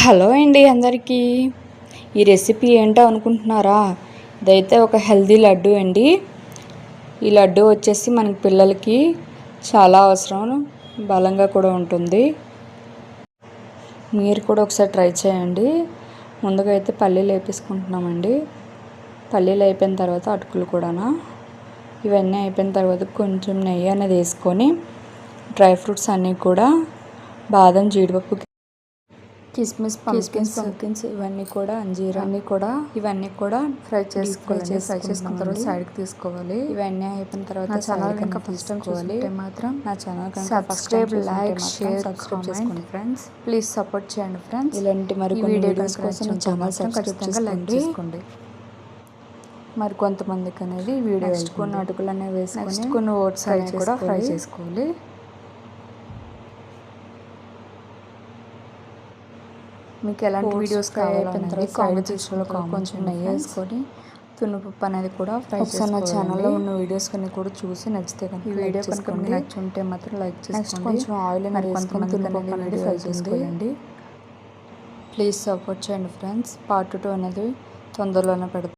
Hello అండి అందరికీ. ఈ రెసిపీ ఏంటో అనుకుంటున్నారా? ఇదైతే ఒక హెల్దీ లడ్డు అండి. ఈ లడ్డు వచ్చేసి మనకి పిల్లలకి చాలా అవసరం, బలంగా కూడా ఉంటుంది. మీరు కూడా ఒకసారి ట్రై చేయండి. ముందుగా అయితే పల్లీలు వేపించుకుంటున్నామండి. పల్లీలు అయిపోయిన తర్వాత అటుకులు కూడానా, ఇవన్నీ అయిపోయిన తర్వాత కొంచెం నెయ్యి అనేది వేసుకొని డ్రై ఫ్రూట్స్ అన్నీ కూడా బాదం, జీడిపప్పు, కిస్మిస్, పంకిన్స్ ఇవన్నీ కూడా, అంజీరా ఇవన్నీ కూడా ఫ్రై చేసుకోవాలి. ఫ్రై చేసుకున్న తర్వాత సైడ్కి తీసుకోవాలి. ఇవన్నీ అయిపోయిన తర్వాత నా ఛానల్ ఇంకా ఫస్ట్ టైం చూసుకుంటే మాత్రం నా channel subscribe, like, share, subscribe చేసుకోండి ఫ్రెండ్స్. ప్లీజ్ సపోర్ట్ చేయండి ఫ్రెండ్స్. ఇలాంటి మరికొన్ని వీడియోస్ కోసం నా ఛానల్ ఖచ్చితంగా లైక్ చేసుకోండి. మరి కొంతమందికి అనేది వీడియో కొన్ని అటుకులు అనేవి వేసుకొని కొన్ని ఓట్స్ అనేవి కూడా ఫ్రై చేసుకోవాలి. మీకు ఎలాంటి వీడియోస్ కావాలైన తర్వాత కామెంట్ సెక్షన్లో కొంచెం నెయ్యి వేసుకొని తునుపప్పు అనేది కూడా ఫ్రై చేసుకోవాలి. నా ఛానల్లో ఉన్న వీడియోస్ కన్నా కూడా చూసి నచ్చితే కనుక ఈ వీడియో కనుక మీకు నచ్చుంటే మాత్రం లైక్ చేసుకోండి. కొంచెం ఆయిల్ అనేది కొంతమంది తునుపప్పు అనేది ఫ్రై చేసుకోండి. ప్లీజ్ సపోర్ట్ చేయండి ఫ్రెండ్స్. పార్ట్ 2 అనేది తొందరలోనే పెడతాం.